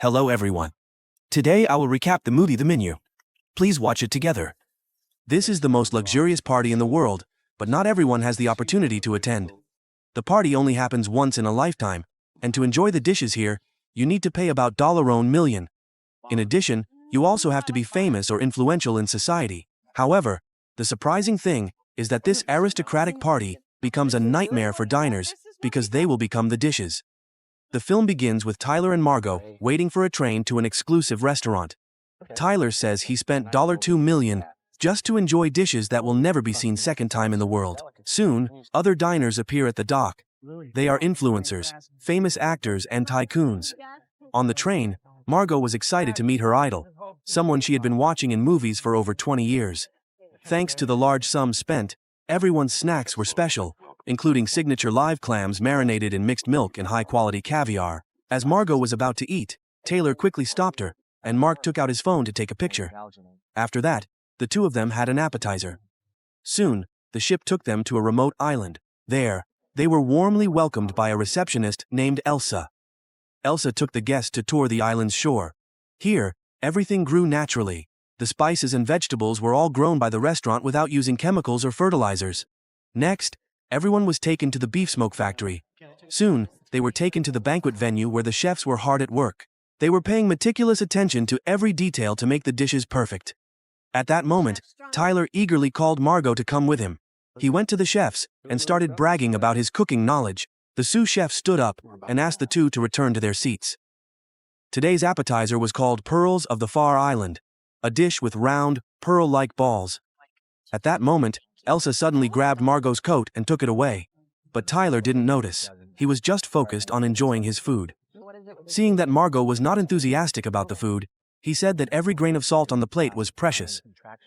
Hello everyone. Today I will recap the movie The Menu. Please watch it together. This is the most luxurious party in the world, but not everyone has the opportunity to attend. The party only happens once in a lifetime, and to enjoy the dishes here, you need to pay about $1 million. In addition, you also have to be famous or influential in society. However, the surprising thing is that this aristocratic party becomes a nightmare for diners because they will become the dishes. The film begins with Tyler and Margot waiting for a train to an exclusive restaurant. Tyler says he spent $2 million just to enjoy dishes that will never be seen second time in the world. Soon, other diners appear at the dock. They are influencers, famous actors, and tycoons. On the train, Margot was excited to meet her idol, someone she had been watching in movies for over 20 years. Thanks to the large sum spent, everyone's snacks were special, including signature live clams marinated in mixed milk and high-quality caviar. As Margot was about to eat, Taylor quickly stopped her, and Mark took out his phone to take a picture. After that, the two of them had an appetizer. Soon, the ship took them to a remote island. There, they were warmly welcomed by a receptionist named Elsa. Elsa took the guests to tour the island's shore. Here, everything grew naturally. The spices and vegetables were all grown by the restaurant without using chemicals or fertilizers. Next, everyone was taken to the beef smoke factory. Soon, they were taken to the banquet venue where the chefs were hard at work. They were paying meticulous attention to every detail to make the dishes perfect. At that moment, Tyler eagerly called Margot to come with him. He went to the chefs and started bragging about his cooking knowledge. The sous chef stood up and asked the two to return to their seats. Today's appetizer was called Pearls of the Far Island, a dish with round, pearl-like balls. At that moment, Elsa suddenly grabbed Margot's coat and took it away. But Tyler didn't notice. He was just focused on enjoying his food. Seeing that Margot was not enthusiastic about the food, he said that every grain of salt on the plate was precious.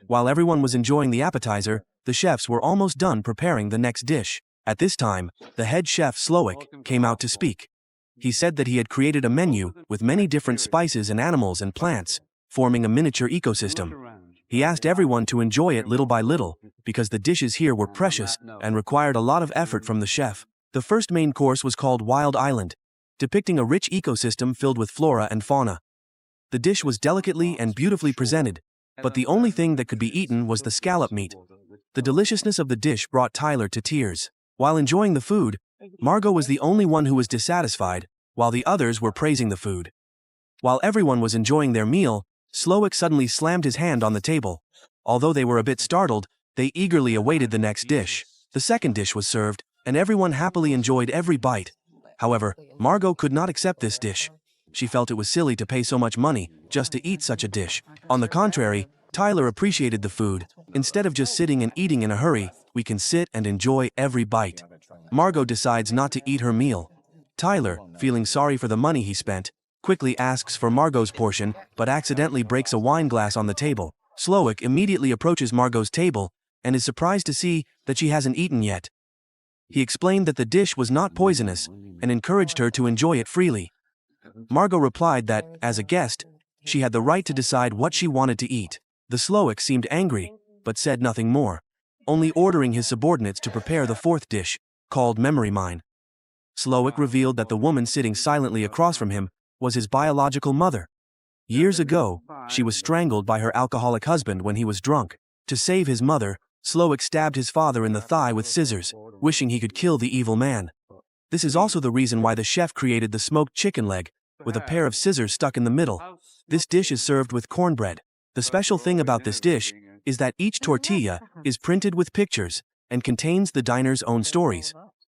While everyone was enjoying the appetizer, the chefs were almost done preparing the next dish. At this time, the head chef Slowik came out to speak. He said that he had created a menu with many different spices and animals and plants, forming a miniature ecosystem. He asked everyone to enjoy it little by little, because the dishes here were precious and required a lot of effort from the chef. The first main course was called Wild Island, depicting a rich ecosystem filled with flora and fauna. The dish was delicately and beautifully presented, but the only thing that could be eaten was the scallop meat. The deliciousness of the dish brought Tyler to tears. While enjoying the food, Margot was the only one who was dissatisfied, while the others were praising the food. While everyone was enjoying their meal, Slowik suddenly slammed his hand on the table. Although they were a bit startled, they eagerly awaited the next dish. The second dish was served, and everyone happily enjoyed every bite. However, Margot could not accept this dish. She felt it was silly to pay so much money just to eat such a dish. On the contrary, Tyler appreciated the food. Instead of just sitting and eating in a hurry, we can sit and enjoy every bite. Margot decides not to eat her meal. Tyler, feeling sorry for the money he spent, quickly asks for Margot's portion, but accidentally breaks a wine glass on the table. Slowik immediately approaches Margot's table and is surprised to see that she hasn't eaten yet. He explained that the dish was not poisonous and encouraged her to enjoy it freely. Margot replied that, as a guest, she had the right to decide what she wanted to eat. The Slowik seemed angry, but said nothing more, only ordering his subordinates to prepare the fourth dish, called Memory Mine. Slowik revealed that the woman sitting silently across from him was his biological mother. Years ago, she was strangled by her alcoholic husband when he was drunk. To save his mother, Slowik stabbed his father in the thigh with scissors, wishing he could kill the evil man. This is also the reason why the chef created the smoked chicken leg, with a pair of scissors stuck in the middle. This dish is served with cornbread. The special thing about this dish is that each tortilla is printed with pictures and contains the diner's own stories.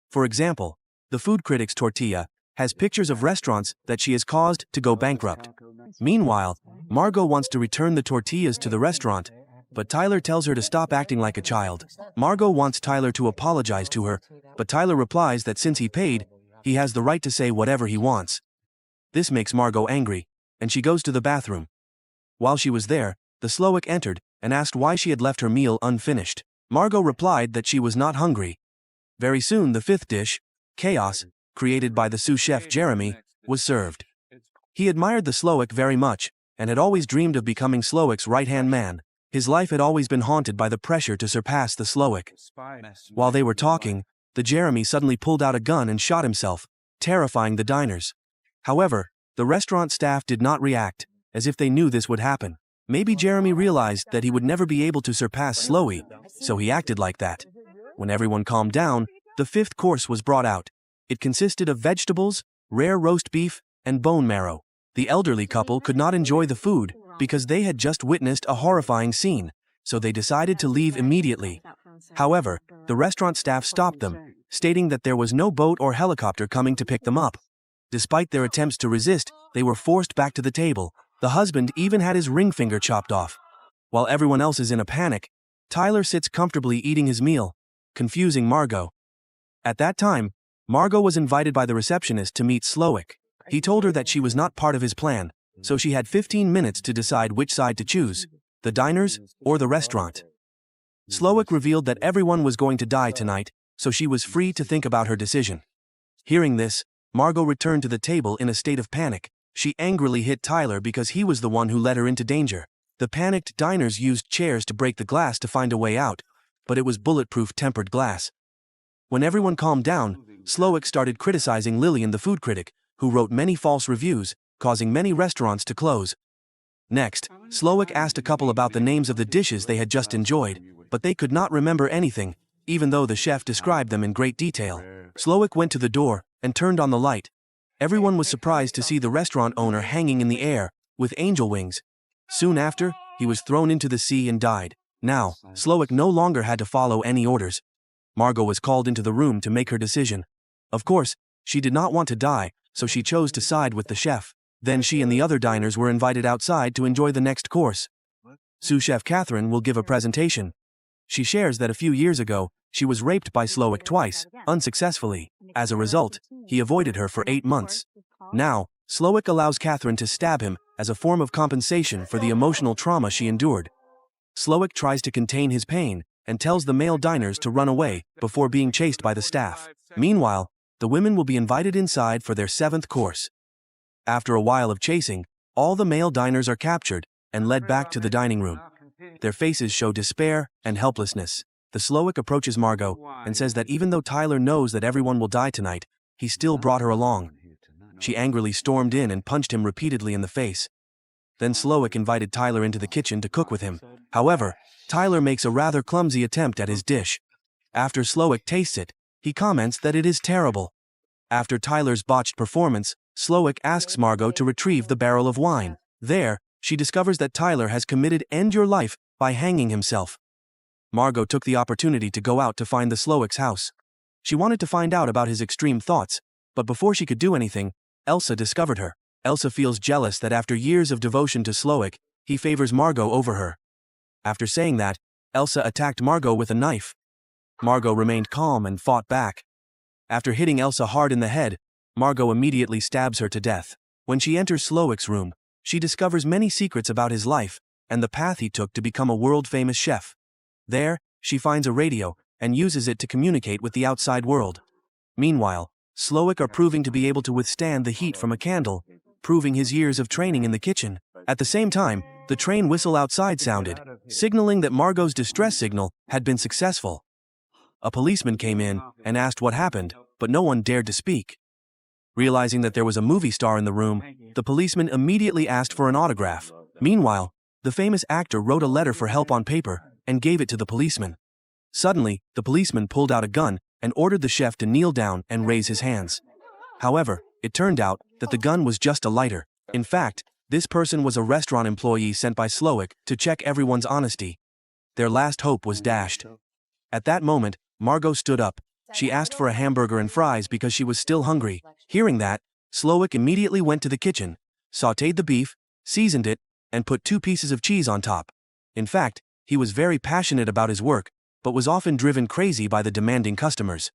For example, the food critic's tortilla has pictures of restaurants that she has caused to go bankrupt. Meanwhile, Margot wants to return the tortillas to the restaurant, but Tyler tells her to stop acting like a child. Margot wants Tyler to apologize to her, but Tyler replies that since he paid, he has the right to say whatever he wants. This makes Margot angry, and she goes to the bathroom. While she was there, the Slowik entered and asked why she had left her meal unfinished. Margot replied that she was not hungry. Very soon the fifth dish, Chaos, created by the sous chef Jeremy, was served. He admired the Slowik very much, and had always dreamed of becoming Slowik's right-hand man. His life had always been haunted by the pressure to surpass the Slowik. While they were talking, the Jeremy suddenly pulled out a gun and shot himself, terrifying the diners. However, The restaurant staff did not react, as if they knew this would happen. Maybe Jeremy realized that he would never be able to surpass Slowik, so he acted like that. When everyone calmed down, the fifth course was brought out. It consisted of vegetables, rare roast beef, and bone marrow. The elderly couple could not enjoy the food because they had just witnessed a horrifying scene, so they decided to leave immediately. However, the restaurant staff stopped them, stating that there was no boat or helicopter coming to pick them up. Despite their attempts to resist, they were forced back to the table. The husband even had his ring finger chopped off. While everyone else is in a panic, Tyler sits comfortably eating his meal, confusing Margot. At that time, Margot was invited by the receptionist to meet Slowik. He told her that she was not part of his plan, so she had 15 minutes to decide which side to choose, the diners or the restaurant. Slowik revealed that everyone was going to die tonight, so she was free to think about her decision. Hearing this, Margot returned to the table in a state of panic. She angrily hit Tyler because he was the one who led her into danger. The panicked diners used chairs to break the glass to find a way out, but it was bulletproof tempered glass. When everyone calmed down, Slowik started criticizing Lillian, the food critic, who wrote many false reviews, causing many restaurants to close. Next, Slowik asked a couple about the names of the dishes they had just enjoyed, but they could not remember anything, even though the chef described them in great detail. Slowik went to the door and turned on the light. Everyone was surprised to see the restaurant owner hanging in the air, with angel wings. Soon after, he was thrown into the sea and died. Now, Slowik no longer had to follow any orders. Margot was called into the room to make her decision. Of course, she did not want to die, so she chose to side with the chef. Then she and the other diners were invited outside to enjoy the next course. Sous Chef Catherine will give a presentation. She shares that a few years ago, she was raped by Slowik twice, unsuccessfully. As a result, he avoided her for 8 months. Now, Slowik allows Catherine to stab him as a form of compensation for the emotional trauma she endured. Slowik tries to contain his pain and tells the male diners to run away before being chased by the staff. Meanwhile, the women will be invited inside for their 7th course. After a while of chasing, all the male diners are captured and led back to the dining room. Their faces show despair and helplessness. The Slowik approaches Margot and says that even though Tyler knows that everyone will die tonight, he still brought her along. She angrily stormed in and punched him repeatedly in the face. Then Slowik invited Tyler into the kitchen to cook with him. However, Tyler makes a rather clumsy attempt at his dish. After Slowik tastes it, he comments that it is terrible. After Tyler's botched performance, Slowik asks Margot to retrieve the barrel of wine. There, she discovers that Tyler has committed end your life by hanging himself. Margot took the opportunity to go out to find the Slowik's house. She wanted to find out about his extreme thoughts, but before she could do anything, Elsa discovered her. Elsa feels jealous that after years of devotion to Slowik, he favors Margot over her. After saying that, Elsa attacked Margot with a knife. Margot remained calm and fought back. After hitting Elsa hard in the head, Margot immediately stabs her to death. When she enters Slowik's room, she discovers many secrets about his life and the path he took to become a world-famous chef. There, she finds a radio and uses it to communicate with the outside world. Meanwhile, Slowik are proving to be able to withstand the heat from a candle, proving his years of training in the kitchen. At the same time, the train whistle outside sounded, signaling that Margot's distress signal had been successful. A policeman came in and asked what happened, but no one dared to speak. Realizing that there was a movie star in the room, the policeman immediately asked for an autograph. Meanwhile, the famous actor wrote a letter for help on paper and gave it to the policeman. Suddenly, the policeman pulled out a gun and ordered the chef to kneel down and raise his hands. However, it turned out that the gun was just a lighter. In fact, this person was a restaurant employee sent by Slowik to check everyone's honesty. Their last hope was dashed. At that moment, Margot stood up. She asked for a hamburger and fries because she was still hungry. Hearing that, Slowik immediately went to the kitchen, sautéed the beef, seasoned it, and put 2 pieces of cheese on top. In fact, he was very passionate about his work, but was often driven crazy by the demanding customers.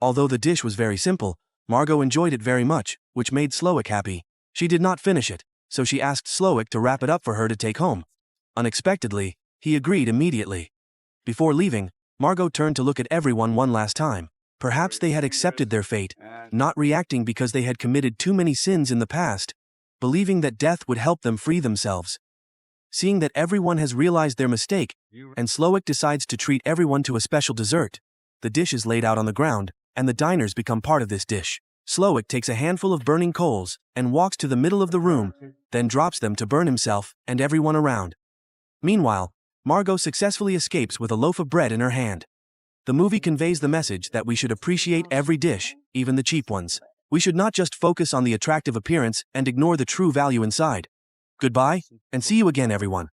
Although the dish was very simple, Margot enjoyed it very much, which made Slowik happy. She did not finish it, so she asked Slowik to wrap it up for her to take home. Unexpectedly, he agreed immediately. Before leaving, Margot turned to look at everyone one last time. Perhaps they had accepted their fate, not reacting because they had committed too many sins in the past, believing that death would help them free themselves. Seeing that everyone has realized their mistake, and Slowik decides to treat everyone to a special dessert. The dish is laid out on the ground, and the diners become part of this dish. Slowik takes a handful of burning coals and walks to the middle of the room, then drops them to burn himself and everyone around. Meanwhile, Margot successfully escapes with a loaf of bread in her hand. The movie conveys the message that we should appreciate every dish, even the cheap ones. We should not just focus on the attractive appearance and ignore the true value inside. Goodbye, and see you again, everyone.